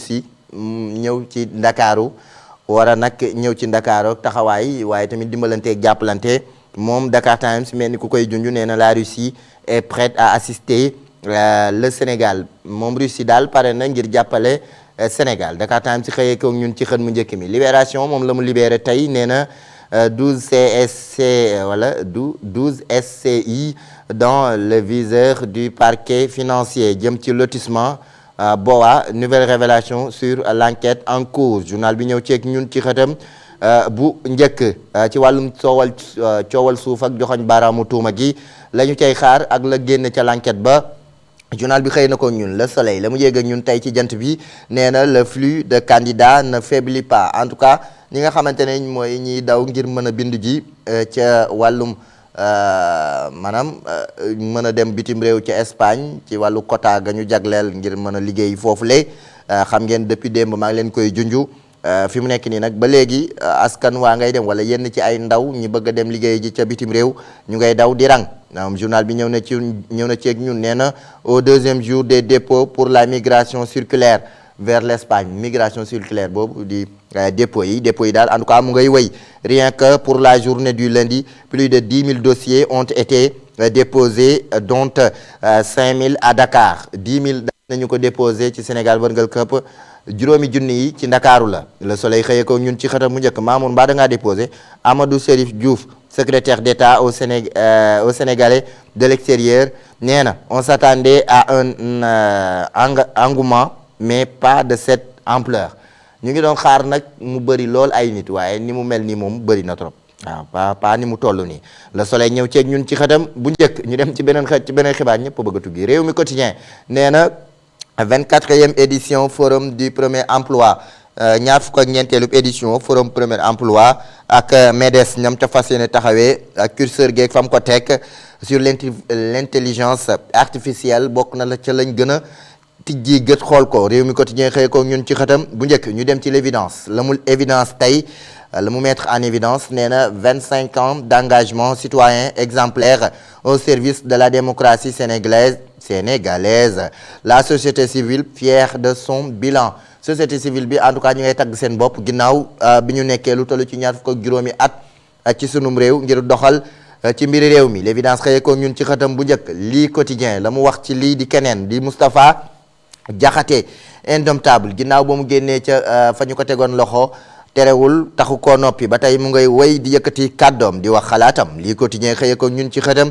Russie ñëw ci Ndakaaru war a nag ñëw ci Ndakaaru taxawaay waaye tamit dimbalanteeg jàppalante moom Dakar Times mel ni ku koy junj nee na la Russie est prête à assister le Sénégal moom Russie daal pare na ngir jàppale Sénégal Dakar Times xëyee ko ñun ci xët mu njëkk mi Libération moom la mu libéré tey nee na 12 CSC wala 12 SCI dans le viseur du parquet financier jëm ci lotissement BOA nouvelle révélation sur l'enquête en cours journal bi ñëw ceeg ñun ci xëtam bu njëkk ci wàllum coowal suuf ak joxoñ baaraamu tuuma gi la ñu cay xaar ak la génn ca l'enquête ba journal bi xëy na ko ñun Le Soleil la mu yéeg ak ñun tey ci jant bi nee na le flux de candidats ne faiblit pas en tout cas ñi nga xamante ne mooy ñiy daw ngir mën a bindu ji ca wàllum maanaam mën a dem bitim réew ca Espagne ci wàllu quota ga ñu jagleel ngir mën a liggéey foofule xam ngeen depuis démb maa ngi leen koy junju fi mu nekk nii nag ba léegi askan waa ngay dem wala yenn ci ay ndaw ñi bëgg a dem liggéey ji ca bitim réew ñu ngay daw di rang journal bi ñëw na ci ak ñun nee na au deuxième jour des dépôts pour la migration circulaire vers l'Espagne migration circulaire boobu di dépôts yi daal en tout cas mu ngay wéy rien que pour la journée du lundi plus de 10 000 dossiers ont été déposés dont 5 000 à Dakar 10 000 nañu ko déposé ci Sénégal wërngal këpp juróomi junni yi ci Ndakaaru la Le Soleil xëyee ko ñun ci xëtam mu njëkk Mamour mbaa da ngaa déposé Amadou Chérif Diouf secrétaire d'État au Sénégalais de l'extérieur nee na on s'attendait à un engouement mais pas de cette ampleur ñu ngi doon xaar nag mu bëri lool ay nit waaye ni mu mel ni moom bëri na trop waaw pas ni mu toll nii Le Soleil ñëw ceeg ñun ci xëtam bu njëkk ñu dem ci beneen xibaar ñëpp bëgg a tuggi réew mi quotidien nee na 24e édition forum du premier emploi ñaar fukk ak ñeenteelu édition forum premier emploi ak MEDES ñam ca fas yéene taxawee ak curseur geeg fam ko teg sur l'intelligence artificielle bokk na la ca lañ gën a tijji gët xool ko réew mi quotidien xëy ko ñun ci xëtam bu njëkk ñu dem ci l'évidence la mu évidence tey la mu mettre en évidence nee na 25 ans d'engagement citoyen exemplaire au service de la démocratie sénégalaise la société civile fière de son bilan société civile bi en tout cas ñu ngay tagg seen bopp ginnaaw bi ñu nekkee lu toll ci ñaar fukk ak juróomi at ci sunum réew ngir doxal ci mbiri réew mi l'évidence xëyee ko ñun ci xëtam bu njëkk lii quotidien la mu wax ci lii di keneen di Moustapha Diakhaté indomptable ginnaaw ba mu génnee ca fa ñu ko tegoon loxo terewul taxu koo noppi ba tey mu ngay wéy di yëkkati kàddoom di wax xalaatam lii quotidien xëyee ko ñun ci xëtam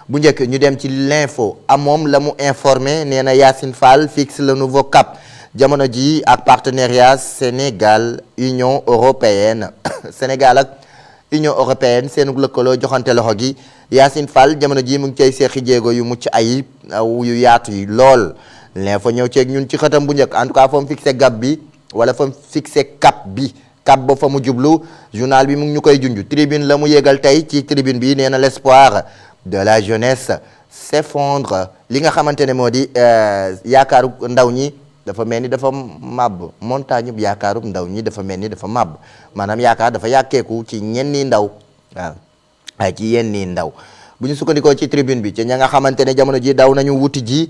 bu njëkk ñu dem ci l'info moom la mu informé nee na Yacine Fall fixe le nouveau cap jamono ji ak partenariat Sénégal Union européenne Sénégal ak Union européenne seenu lëkkaloo joxante loxo gi Yacine Fall jamono ji mu ngi cay seexi jéego yu mucc ayib yu yaatu yi lool l'info ñëw ceeg ñun ci xëtam bu njëkk en tout cas fa mu fixé gab bi wala fa mu fixé cap ba fa mu jublu journal bi mu ngi ñu koy junj tribune la mu yégal tey ci tribune bi nee na l'espoir de la jeunesse s'effondre li nga xamante ne moo di yaakaaru ndaw ñi dafa mel ni dafa màbb montagne bu yaakaaru ndaw ñi dafa mel ni dafa màbb maanaam yaakaar dafa yàkkeeku ci ñenni ndaw waaw ci yenni ndaw bu ñu sukkandikoo ci tribune bi ci ña nga xamante ne jamono ji daw nañu wuti ji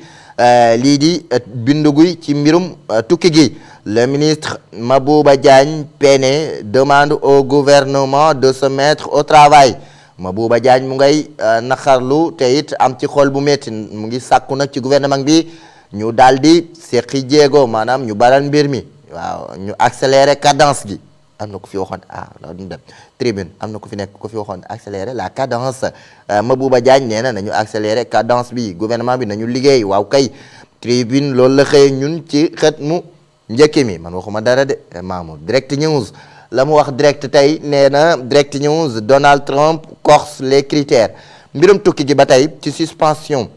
lii di binduguy ci mbirum tukki gi le ministre Mabouba Diagne Péné demande au gouvernement de se mettre au travail Mabouba Diagne mu ngay naqarlu te it am ci xol bu métti mu ngi sàkku nag ci gouvernement bi ñu daal di seqi jéego maanaam ñu baral mbir mi waaw ñu accélérer cadence gi am na ku fi waxoon loolu dem tribune am na ku fi nekk ku fi waxoon accélérer la cadence Mabouba Diagne nee na nañu accélérer cadence bi gouvernement bi nañu liggéey waaw kay tribune loolu la xëyee ñun ci xët mu njëkk mi man waxuma dara de Mamour direct news la mu wax direct tey nee na direct news Donald Trump corse les critères mbirum tukki gi ba tey ci suspension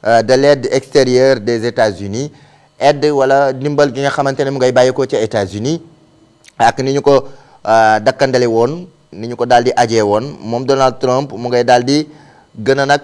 de l'aide extérieure des États-Unis aide wala ndimbal gi nga xamante ne mu ngay bàyyeekoo ca États-Unis ak ni ñu ko dakkandale woon ni ñu ko daal di ajee woon moom Donald Trump mu ngay daal di gën a nag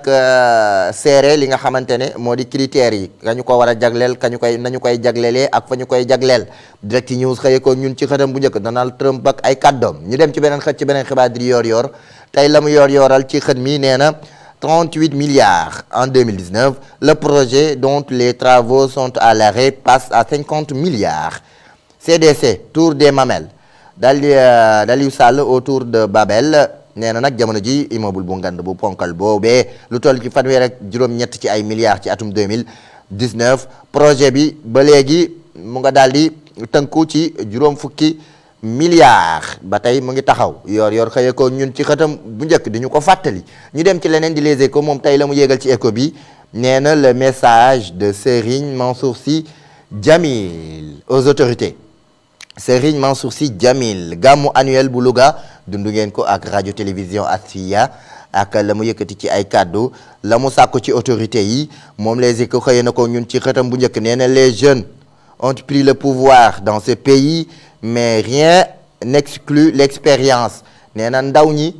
serré li nga xamante ne moo di critères yi kañu ko war a jagleel nañu koy jaglelee ak fa ñu koy jagleel direct news xëye ko ñun ci xëtam bu njëkk Donald Trump ak ay kàddoom ñu dem ci beneen xët ci beneen xibaar di yor tey la mu yoral ci xët mi nee na 38 milliards en 2019 le projet dont les travaux sont à l'arrêt passe à 50 milliards CDC tour des Mamelles Aliou Sall autour de Babel nee na nag jamono ji immeuble bu ngand bu ponkal boobee lu toll ci fanweer ak juróom-ñett ci ay milliards ci atum 2019 projet bi ba léegi mu nga daal di tënku ci juróom fukki milliards ba tey mu ngi taxaw yor xëye ko ñun ci xëtam bu njëkk di ñu ko fàttali ñu dem ci leneen di Les Échos moom tey la mu yéegal ci écho bi nee na le message de Serigne Mansour Sy Djamil aux autorités. Serigne Mansour Sy Djamil gàmmu annuel bu Louga dundu ngeen ko ak radio télévision Asfiya ak la mu yëkkati ci ay kàddu la mu sàkku ci autorité yi moom Les Échos xëye na ko ñun ci xëtam bu njëkk nee na les jeunes ont pris le pouvoir dans ce pays mais rien n'exclut l'expérience nee na ndaw ñi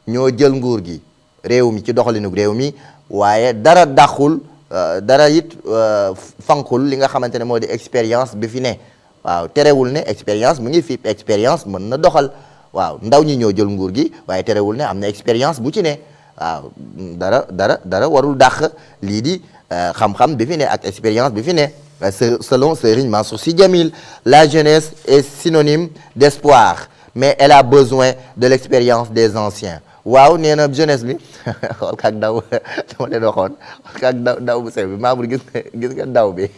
ñoo jël nguur gi réew mi ci doxalinu réew mi waaye dara daxul dara it fankul li nga xamante ne moo di expérience bi fi ne waaw terewul ne expérience mu ngi fi expérience mën na doxal waaw ndaw ñi ñoo jël nguur gi waaye terewul ne am na expérience bu ci ne waaw dara warul dàq lii di xam-xam bi fi ne ak expérience bi fi ne selon Serigne Mansour Sy Djamil la jeunesse est synonyme d'espoir mais elle a besoin de l'expérience des anciens waaw nee na jeunesse bi xool kaak daw dama leen waxoon xool kaak daw bu sew bi Mamour gis nga daw bi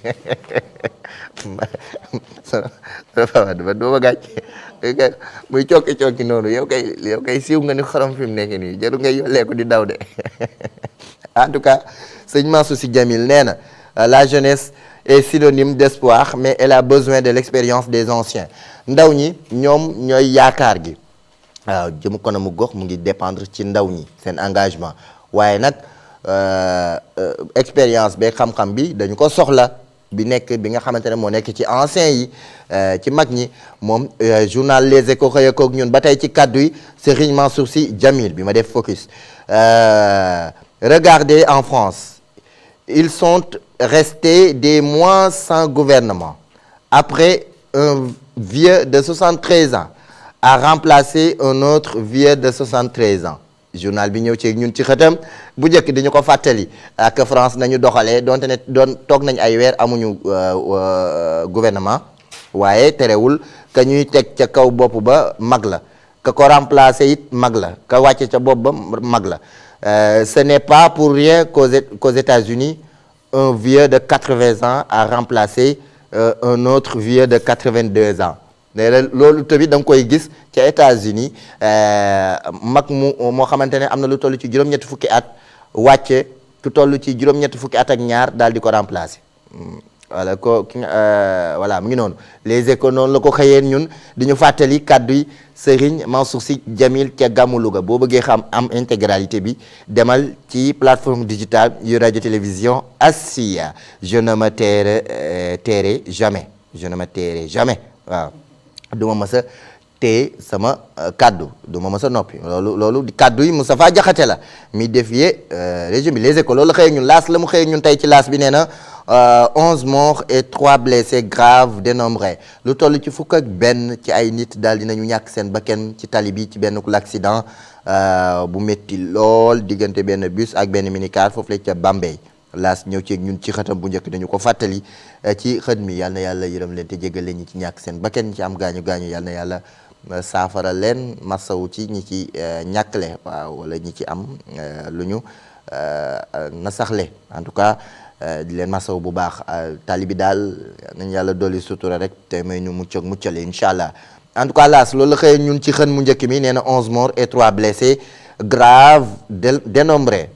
dama dooma gàcc muy cokki noonu yow kay siiw nga ni xorom fi mu nekk nii jaru ngay yollee ko di daw de en tout cas sëñ Mansour Sy Djamil nee na la jeunesse est synonyme d'espoir mais elle a besoin de l'expérience des anciens ndaw ñi ñoom ñooy yaakaar gi waaw jëm ko na mu gox mu ngi dépendre ci ndaw ñi seen engagement waaye nag expérience beeg xam-xam bi dañu ko soxla bi nga xamante ne moo nekk ci anciens yi ci mag ñi moom journal Les Échos xëy koog ñun ba tey ci kàddu yi Serigne Mansour Sy Djamil bi ma def focus regardez en France ils sont restés des mois sans gouvernement après un vieux de 73 ans a remplacé un autre vieux de 73 ans journal bi ñëw ci ñun ci xëtam bu njëkk di ñu ko fàttali ak France nañu doxalee donte ne toog nañ ay weer amuñu gouvernement waaye terewul ka ñuy teg ca kaw bopp ba mag la ka ko remplacer it mag la ka wàcce ca bopp ba mag la ce n'est pas pour rien qu'aux États-Unis un vieux de 80 ans a remplacé un autre vieux de 82 ans loolu tamit da nga koy gis ca États-Unis mag moo xamante ne am na lu toll ci juróom-ñetti fukki at wàcce ku toll ci juróom-ñetti fukki at ak ñaar daal di ko remplacer voilà mu ngi noonu Les Échos noonu la ko xëyeen ñun di ñu fàttali kàddu yi Serigne Mansour Sy Djamil ca gàmmu Louga boo bëggee xam am intégralité bi demal ci plateforme digitale yu radio télévision Asfiya je ne me tairai jamais waaw duma mës a téye sama kaddu duma mës a noppi loolu kaddu yi Moustapha Diakhaté la mi défier régime bi Les Échos loolu la xëy ñun laas la mu xëy ñun tey ci laas bi nee na 11 morts et 3 blessés graves dénombrés lu toll ci fukk ak benn ci ay nit daal dinañu ñàkk seen bakkan ci tali bi ci benn l'accident bu métti lool diggante benn bus ak benn minicar foofu la ca Bambey laas ñëw ci ñun ci xëtam bu njëkk dañu ko fàttali ci xët mi yal na yàlla yërëm leen te jégal leen ñi ci ñàkk seen bakkan ñi ci am gaañu yal na yàlla saafara leen masawu ci ñi ci ñàkkle waaw wala ñi ci am lu ñu nasaxle en tout cas di leen masawu bu baax tali bi daal nañ yàlla dolli sutura rek te may ñu mucc ak muccale incha allah en tout cas laas loolu la xëy ñun ci xën mu njëkk mi nee na 11 morts et 3 blessés graves dénombrés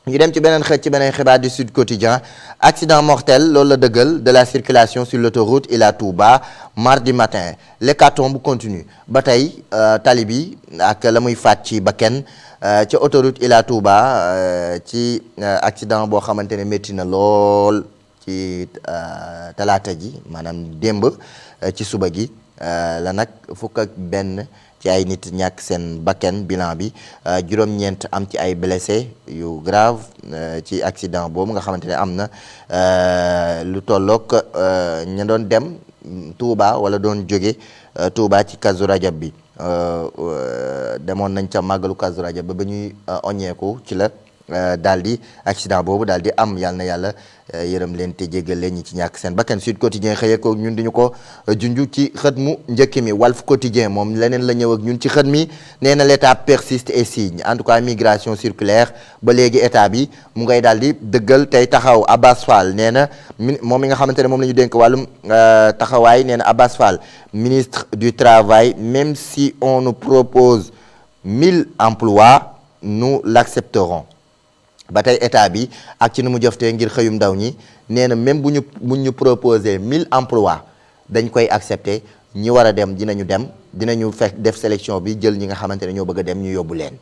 ñu dem ci beneen xët ci beneen xibaar du Sud Quotidien accident mortel loolu la dëggal de la circulation sur l'autoroute Ila Touba mardi matin l'hécatombe continue ba tey tali bi ak la muy faat ci bakken ca autoroute Ila Touba ci accident boo xamante ne métti na lool ci talaata ji maanaam démb ci suba gi la nag fukk ak benn ci ay nit ñàkk seen bakken bilan bi juróom-ñeent am ci ay blessé yu grave ci accident boobu nga xamante ne am na lu tollook ña doon dem Touba wala doon jóge Touba ci Kazu Rajab bi demoon nañ ca màggalu Kazu Rajab ba ñuy oññeeku ci la daal di accident boobu daal di am yàlla na yàlla yërëm leen te jéggal leen ñi ci ñàkk seen bakkan. Sud Quotidien xëyee ko ñun di ñu ko junju ci xët mu njëkk mi. Walf Quotidien moom leneen la ñëw ak ñun ci xët mi nee na l'état persiste et signe en tout cas migration circulaire ba léegi état bi mu ngay daal di dëggal tey taxaw. Abbas Fall nee na moom mi nga xamante ne moom la ñu dénk wàllum taxawaay nee na Abbas Fall ministre du travail même si on nous propose 1000 emplois nous l'accepterons. ba tey état bi ak ci nu mu joftee ngir xëyum ndaw ñi nee na même bu ñu proposé 1000 emplois dañ koy accepter ñi war a dem dinañu fekk def sélection bi jël ñi nga xamante ne ñoo bëgg a dem ñu yóbbu leen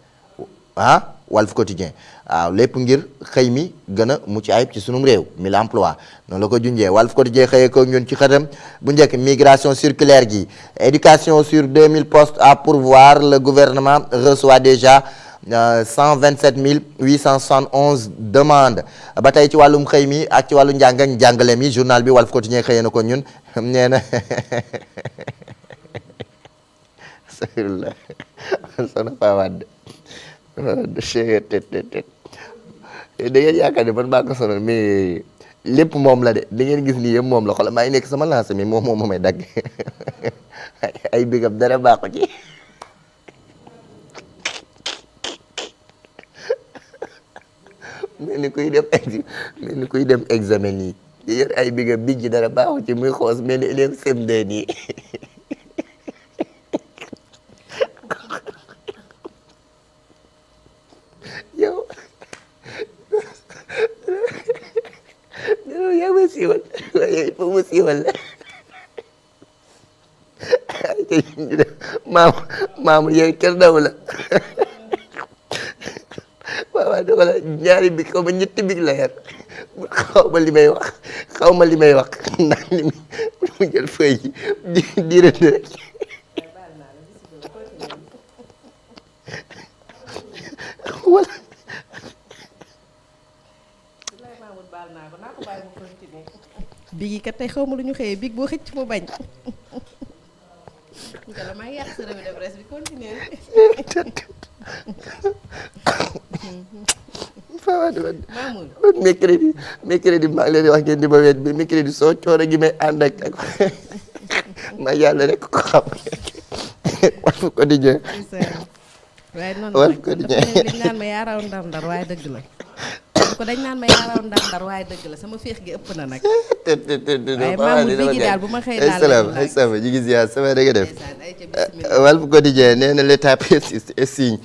ah. Walf Quotidien waaw lépp ngir xëy mi gën a mucc ayib ci sunum réew 1000 emplois noonu la ko junjee. Walf Quotidien xëyee ko ñun ci xëtam bu njëkk migration circulaire gi éducation sur 2000 postes à pourvoir le gouvernement reçoit déjà 127 871 demandes. ba tey ci wàllum xëy mi ak ci wàllu njàng ak njàngale mi journal bi Walf Quotidien xëyee na ko ñun nee na soxna Fawade da ngeen yaakaar ne man maa ko sonal mais lépp moom la de da ngeen gis nii yëpp moom la xoolal maa ngi nekk sama lancé mi moom may dagg ay bigam dara baaxu ci mel ni kuy dem examen nii yor ay bigam bij ji dara baaxu ci muy xoos mel ni élève CM2 nii yow yaa ma siiwal waaye il faut ma siiwal la maamu yow kër daw la waaw doxala ñaari big xaw ma ñetti big la yar xaw ma li may wax ndax li mu jël feuille yi di rëdd rek wala big yi kat tey xaw ma lu ñu xëyee big boo xëcc mu bañ nga la maa ngi yàq sa revue de presse bi continuer mercredi maa ngi leen di wax ngeen di ma wet bi mercredi soo coono gi may ànd ak ma yàlla rek ko xam Walf Quotidien waaye noonu dañ naan ma yaa raw ndar waaye dëgg la ko dañ naan ma yaa raw ndar waaye dëgg la sama féex gi ëpp na nag waaye Mamour bi gi daal bu ma xëy daal ay sama ji gis yaa sama da nga def Walf Quotidien nee na l'état persiste et signe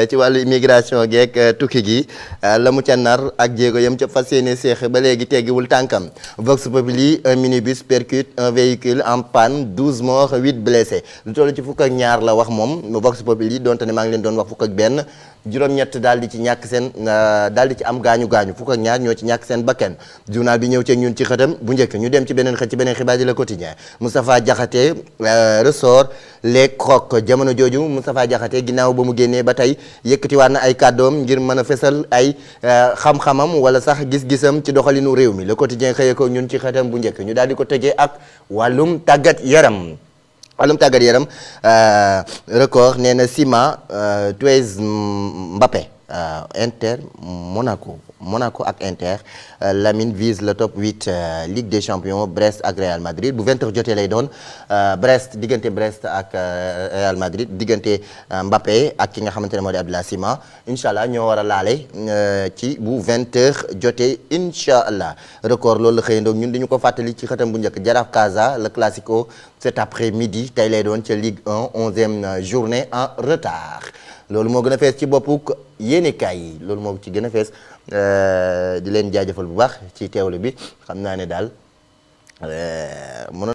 ci wàllu immigration geek tukki gi la mu ca nar ak jéego yam ca fas yéene seex ba léegi teggiwul tànkam. Vox Populi un minibus percute un véhicule en panne 12 morts 8 blessés lu toll ci fukk ak ñaar la wax moom Vox Populi donte ne maa ngi leen doon wax fukk ak benn juróom-ñett daal di ci ñàkk seen daal di ci am gaañu fukk ak ñaar ñoo ci ñàkk seen bakkan journal bi ñëw ci ñun ci xëtam bu njëkk ñu dem ci beneen xët ci beneen xibaar di Le Quotidien. Moustapha Diakhaté ressort les crocs jamono jooju Moustapha Diakhaté ginnaaw ba mu génnee ba tey yëkkatiwaat na ay kàddoom ngir mën a fesal ay xam-xamam wala sax gis-gisam ci doxalinu réew mi Le Quotidien xëyee ko ñun ci xëtam bu njëkk ñu daal di ko tegee ak wàllum tàggat yaram. Record nee na Sima Tuez Mbappé Inter Monaco ak Inter Lamine vise le top 8 Ligue des Champions Brest ak Real Madrid bu 20h jotee lay doon diggante Brest ak Real Madrid diggante Mbappé ak ki nga xamante ne moo di Abdallah Sima incha allah ñoo war a laale ci bu 20h jotee incha allah Record loolu la xëyandoog ñun dañu ko fàttali ci xëtam bu njëkk Jaraaf Casa le classico cet après-midi tey lay doon ca Ligue 1 11e journée en retard loolu moo gën a fees ci boppu yéenekaay yi loolu moo ci gën a fees di leen jaajëfal bu baax ci teewlu bi xam naa ne daal